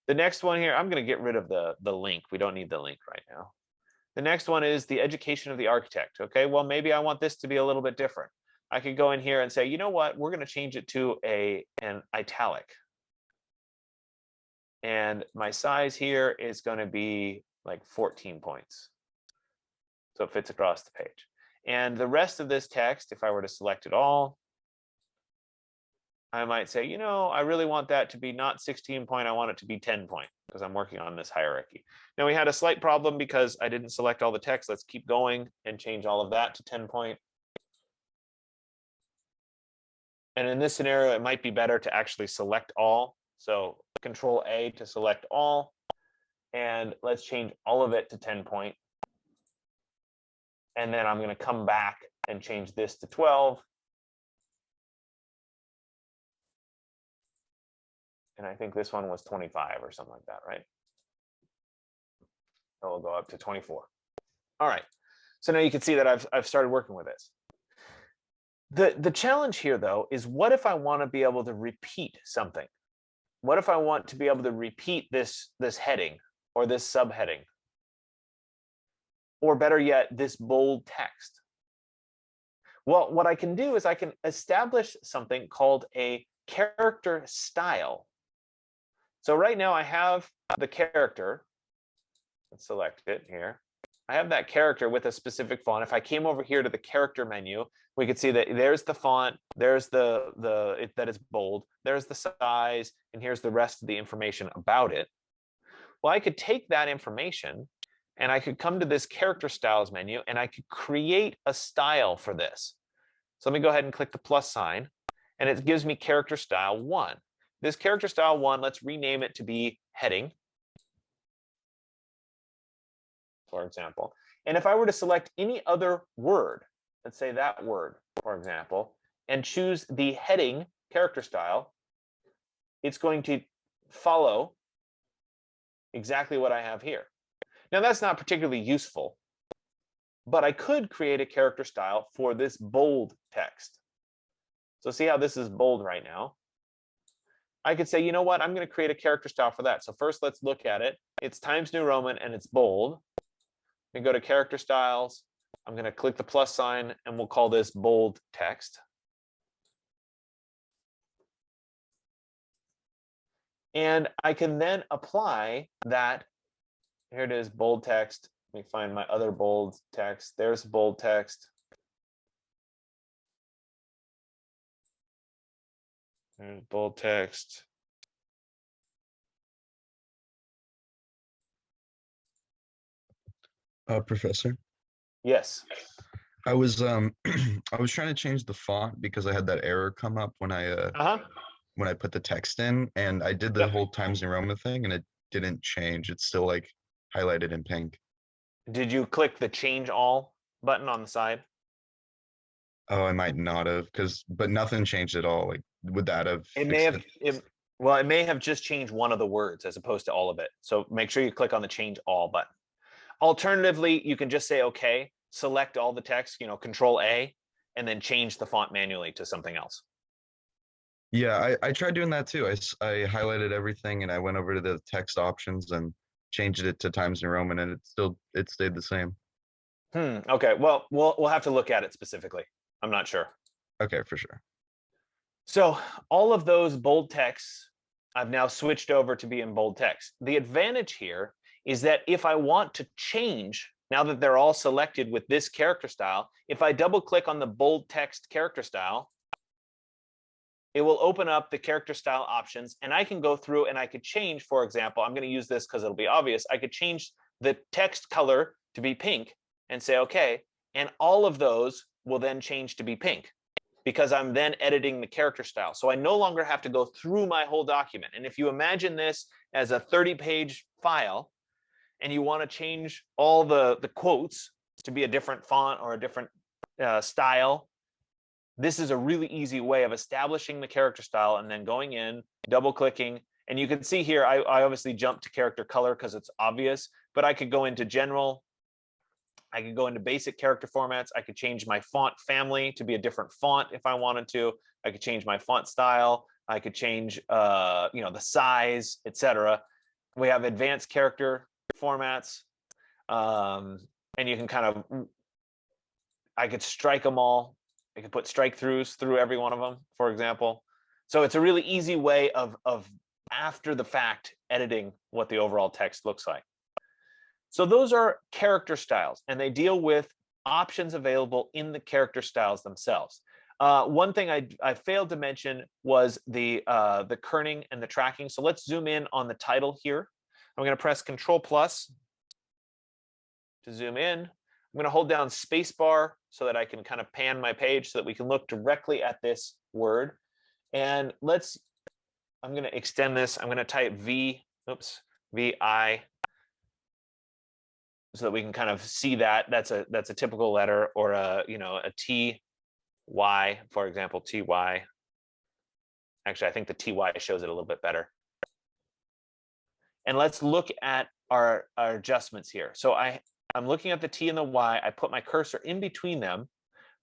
The next one here, I'm going to get rid of the link. We don't need the link right now. The next one is the education of the architect. Okay, well, maybe I want this to be a little bit different. I could go in here and say, you know what, we're going to change it to an italic. And my size here is going to be like 14 points. So it fits across the page. And the rest of this text, if I were to select it all, I might say, you know, I really want that to be not 16 point, I want it to be 10 point, because I'm working on this hierarchy. Now we had a slight problem because I didn't select all the text. Let's keep going and change all of that to 10 point. And in this scenario, it might be better to actually select all. So Control A to select all. And let's change all of it to 10 point. And then I'm going to come back and change this to 12. And I think this one was 25 or something like that, right? So we'll go up to 24. All right. So now you can see that I've started working with this. The challenge here, though, is what if I want to be able to repeat something? What if I want to be able to repeat this heading or this subheading? Or better yet, this bold text? Well, what I can do is I can establish something called a character style. So right now I have the character. Let's select it here. I have that character with a specific font. If I came over here to the character menu, we could see that there's the font, there's that is bold, there's the size, and here's the rest of the information about it. Well, I could take that information and I could come to this character styles menu and I could create a style for this. So let me go ahead and click the plus sign, and it gives me character style 1. This character style 1, let's rename it to be heading, for example. And if I were to select any other word, let's say that word, for example, and choose the heading character style, it's going to follow exactly what I have here. Now, that's not particularly useful, but I could create a character style for this bold text. So see how this is bold right now? I could say, you know what, I'm going to create a character style for that. So first, let's look at it. It's Times New Roman and it's bold. We go to character styles. I'm going to click the plus sign and we'll call this bold text. And I can then apply that. Here it is, bold text. Let me find my other bold text. There's bold text. There's bold text. Professor? Yes. I was I was trying to change the font because I had that error come up when I put the text in, and I did the Yep. whole Times New Roman thing and it didn't change. It's still like highlighted in pink. Did you click the change all button on the side? Oh, I might not have, but nothing changed at all. Like, would that have It may fixed have, it? well, it may have just changed one of the words as opposed to all of it. So make sure you click on the change all button. Alternatively, you can just say, okay, select all the text, Control A, and then change the font manually to something else. Yeah, I tried doing that too. I highlighted everything and I went over to the text options and changed it to Times New Roman, and it stayed the same. Okay. Well, we'll have to look at it specifically. I'm not sure. Okay, for sure. So all of those bold texts, I've now switched over to be in bold text. The advantage here is that if I want to change, now that they're all selected with this character style, if I double click on the bold text character style, it will open up the character style options, and I can go through and I could change, for example, I'm going to use this because it'll be obvious. I could change the text color to be pink and say, okay, and all of those will then change to be pink because I'm then editing the character style. So I no longer have to go through my whole document. And if you imagine this as a 30-page file and you want to change all the quotes to be a different font or a different style, this is a really easy way of establishing the character style and then going in, double clicking. And you can see here, I obviously jumped to character color because it's obvious, but I could go into general. I could go into basic character formats. I could change my font family to be a different font if I wanted to. I could change my font style. I could change, the size, etc. We have advanced character formats, and you can kind of, I could strike them all. I could put strike throughs through every one of them, for example. So it's a really easy way of after the fact editing what the overall text looks like. So those are character styles, and they deal with options available in the character styles themselves. One thing I failed to mention was the kerning and the tracking. So let's zoom in on the title here. I'm going to press Control+ to zoom in. I'm going to hold down spacebar so that I can kind of pan my page so that we can look directly at this word. And I'm going to extend this. I'm going to type VI, so that we can kind of see that. That's a typical letter, or a TY, for example, TY. Actually, I think the TY shows it a little bit better. And let's look at our adjustments here. So I'm looking at the T and the Y. I put my cursor in between them,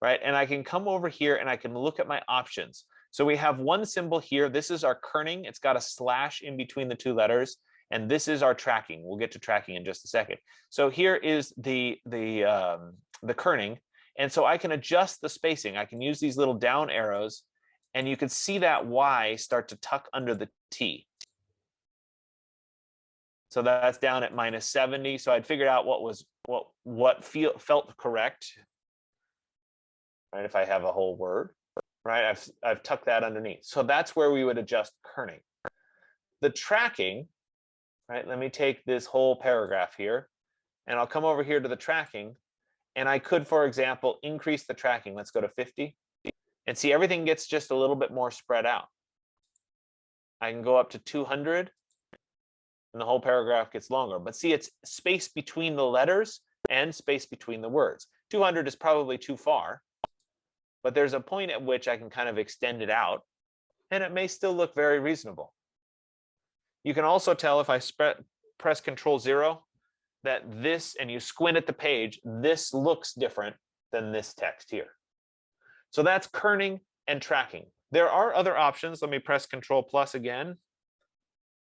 right? And I can come over here and I can look at my options. So we have one symbol here. This is our kerning. It's got a slash in between the two letters. And this is our tracking. We'll get to tracking in just a second. So here is the kerning. And so I can adjust the spacing. I can use these little down arrows, and you can see that Y start to tuck under the T. So that's down at -70. So I'd figured out what felt correct, right? If I have a whole word, right? I've tucked that underneath. So that's where we would adjust kerning. The tracking, right? Let me take this whole paragraph here, and I'll come over here to the tracking, and I could, for example, increase the tracking. Let's go to 50, and see everything gets just a little bit more spread out. I can go up to 200, and the whole paragraph gets longer. But see, it's space between the letters and space between the words. 200 is probably too far, but there's a point at which I can kind of extend it out, and it may still look very reasonable. You can also tell if I press Control-0 that this, and you squint at the page, this looks different than this text here. So that's kerning and tracking. There are other options. Let me press Control+ again,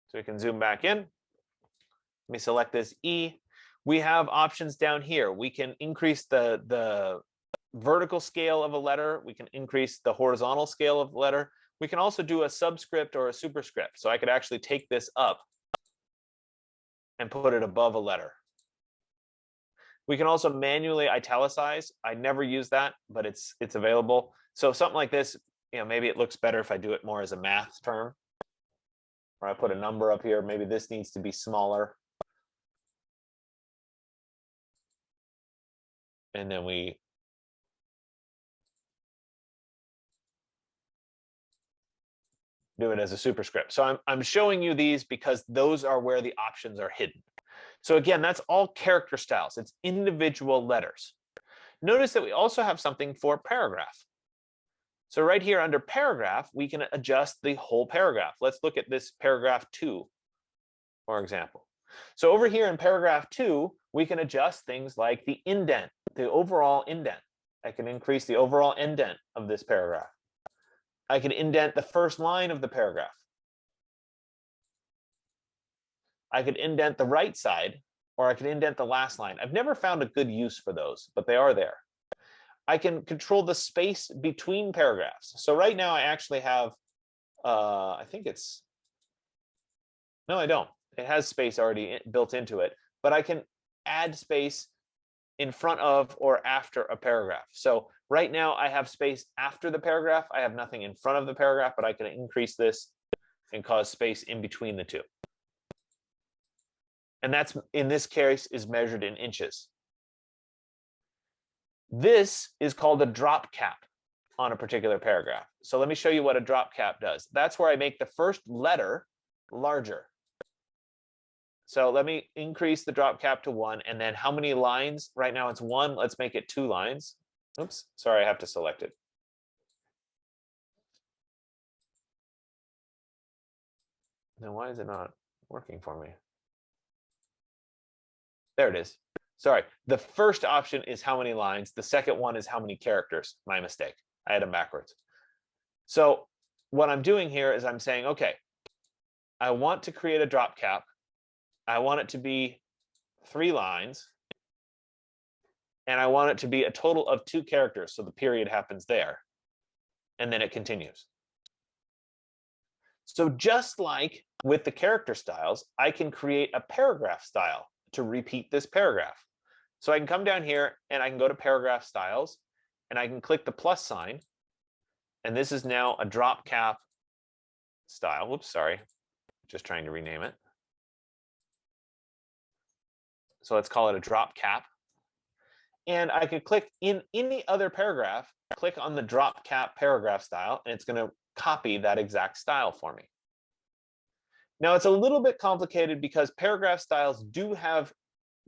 so we can zoom back in. Let me select this E. We have options down here. We can increase the vertical scale of a letter. We can increase the horizontal scale of the letter. We can also do a subscript or a superscript. So I could actually take this up and put it above a letter. We can also manually italicize. I never use that, but it's available. So something like this, maybe it looks better if I do it more as a math term. Or I put a number up here. Maybe this needs to be smaller. And then we do it as a superscript. So I'm showing you these because those are where the options are hidden. So again, that's all character styles. It's individual letters. Notice that we also have something for paragraph. So right here under paragraph, we can adjust the whole paragraph. Let's look at this paragraph 2, for example. So over here in paragraph 2, we can adjust things like the indent, the overall indent. I can increase the overall indent of this paragraph. I can indent the first line of the paragraph. I could indent the right side, or I could indent the last line. I've never found a good use for those, but they are there. I can control the space between paragraphs. So right now I actually have, I think it's, no, I don't. It has space already built into it, but I can add space in front of or after a paragraph. So right now I have space after the paragraph. I have nothing in front of the paragraph, but I can increase this and cause space in between the two. And that's, in this case, is measured in inches. This is called a drop cap on a particular paragraph. So let me show you what a drop cap does. That's where I make the first letter larger. So let me increase the drop cap to 1, and then how many lines? Right now it's 1. Let's make it 2 lines. Oops, sorry, I have to select it. Now, why is it not working for me? There it is. Sorry, the first option is how many lines. The second one is how many characters. My mistake. I had them backwards. So what I'm doing here is I'm saying, okay, I want to create a drop cap. I want it to be 3 lines. And I want it to be a total of 2 characters. So the period happens there. And then it continues. So just like with the character styles, I can create a paragraph style to repeat this paragraph. So I can come down here and I can go to paragraph styles and I can click the plus sign. And this is now a drop cap style. Whoops, sorry. Just trying to rename it. So let's call it a drop cap. And I could click in any other paragraph, click on the drop cap paragraph style, and it's going to copy that exact style for me. Now, it's a little bit complicated because paragraph styles do have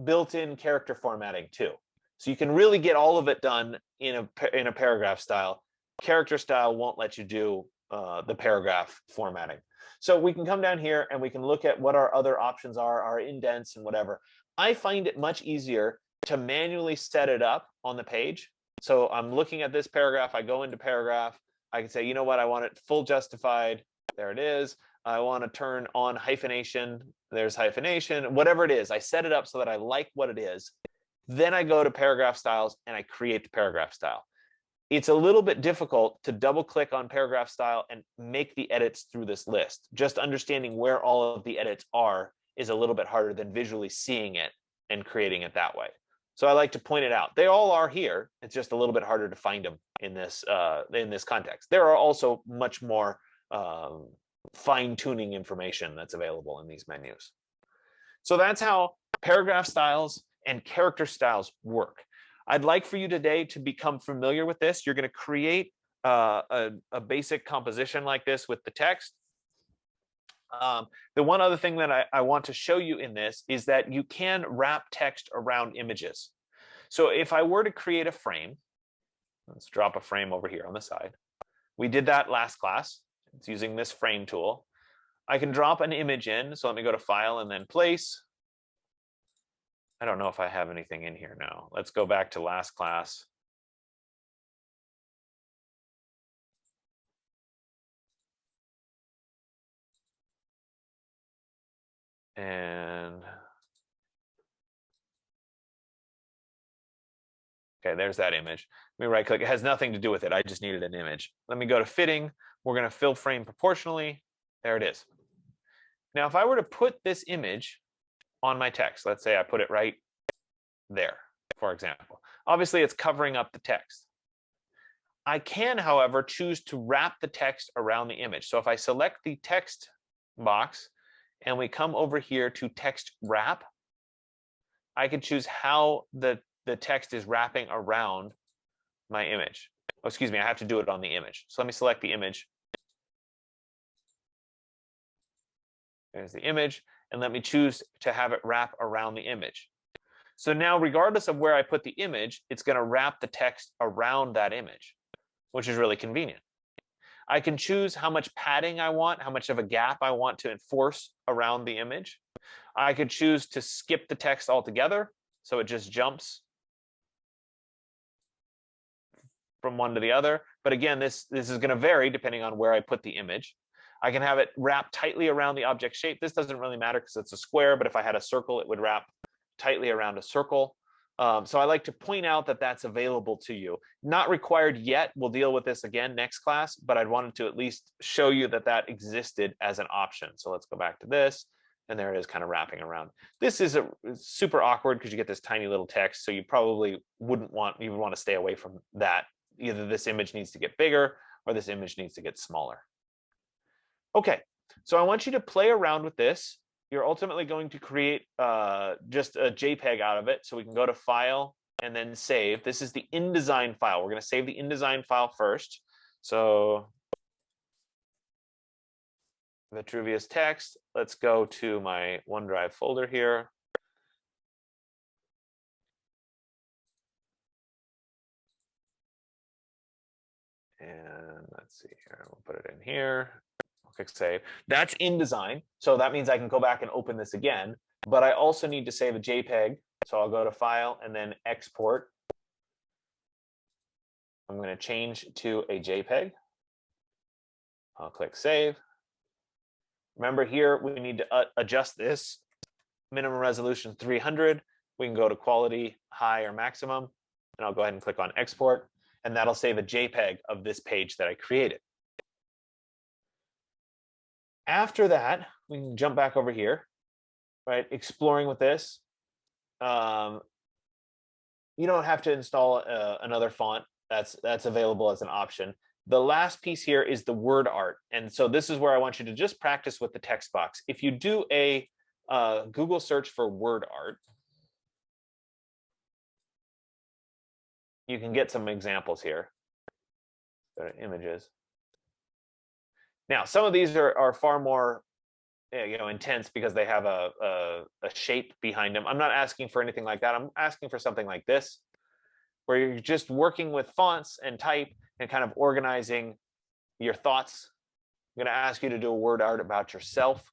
built-in character formatting too. So you can really get all of it done in a paragraph style. Character style won't let you do the paragraph formatting. So we can come down here and we can look at what our other options are, our indents and whatever. I find it much easier to manually set it up on the page. So I'm looking at this paragraph, I go into paragraph, I can say, you know what, I want it full justified, there it is. I want to turn on hyphenation, there's hyphenation, whatever it is, I set it up so that I like what it is. Then I go to paragraph styles and I create the paragraph style. It's a little bit difficult to double click on paragraph style and make the edits through this list. Just understanding where all of the edits are is a little bit harder than visually seeing it and creating it that way. So I like to point it out. They all are here. It's just a little bit harder to find them in this context. There are also much more fine-tuning information that's available in these menus. So that's how paragraph styles and character styles work. I'd like for you today to become familiar with this. You're going to create a basic composition like this with the text. The one other thing that I want to show you in this is that you can wrap text around images. So if I were to create a frame, let's drop a frame over here on the side. We did that last class. It's using this frame tool. I can drop an image in. So let me go to File and then Place. I don't know if I have anything in here now. Let's go back to last class. And okay, there's that image. Let me right click. It has nothing to do with it. I just needed an image. Let me go to fitting. We're going to fill frame proportionally. There it is. Now, if I were to put this image on my text, let's say I put it right there, for example. Obviously, it's covering up the text. I can, however, choose to wrap the text around the image. So if I select the text box and we come over here to text wrap, I can choose how the text is wrapping around my image. Oh, excuse me, I have to do it on the image. So let me select the image. There's the image, and let me choose to have it wrap around the image. So now, regardless of where I put the image, it's going to wrap the text around that image, which is really convenient. I can choose how much padding I want, how much of a gap I want to enforce around the image. I could choose to skip the text altogether, so it just jumps from one to the other. But again, this is going to vary depending on where I put the image. I can have it wrap tightly around the object shape. This doesn't really matter because it's a square, but if I had a circle, it would wrap tightly around a circle. So I like to point out that that's available to you. Not required yet. We'll deal with this again next class, but I wanted to at least show you that that existed as an option. So let's go back to this, and there it is, kind of wrapping around. This is super awkward because you get this tiny little text, so you probably wouldn't want, you would want to stay away from that. Either this image needs to get bigger or this image needs to get smaller. Okay, so I want you to play around with this. You're ultimately going to create just a JPEG out of it. So we can go to File and then Save. This is the InDesign file. We're going to save the InDesign file first. So Vitruvius text. Let's go to my OneDrive folder here. And let's see here. We'll put it in here. Click Save. That's InDesign. So that means I can go back and open this again. But I also need to save a JPEG. So I'll go to File and then Export. I'm going to change to a JPEG. I'll click Save. Remember here, we need to adjust this. Minimum resolution 300. We can go to quality, high or maximum. And I'll go ahead and click on Export. And that'll save a JPEG of this page that I created. After that, we can jump back over here, right? Exploring with this. You don't have to install another font. That's available as an option. The last piece here is the word art. And so this is where I want you to just practice with the text box. If you do a Google search for word art, you can get some examples here. Go to images. Now, some of these are far more intense because they have a shape behind them. I'm not asking for anything like that. I'm asking for something like this, where you're just working with fonts and type and kind of organizing your thoughts I'm going to ask you to do a word art about yourself,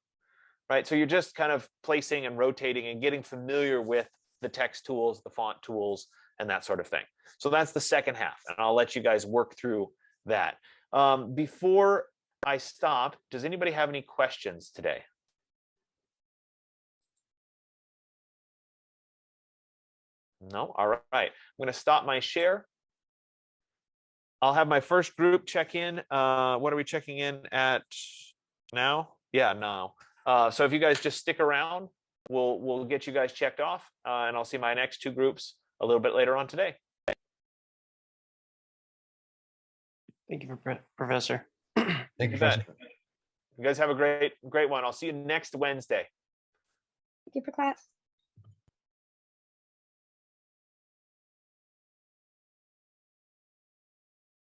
right? So you're just kind of placing and rotating and getting familiar with the text tools, the font tools, and that sort of thing. So that's the second half, and I'll let you guys work through that. Before I stop, does anybody have any questions today? No? All right. I'm going to stop my share. I'll have my first group check in. What are we checking in at now? Yeah, now. So if you guys just stick around, we'll get you guys checked off, and I'll see my next two groups a little bit later on today. Thank you, Professor. Thank you, You bet. Professor. You guys have a great one. I'll see you next Wednesday. Thank you for class.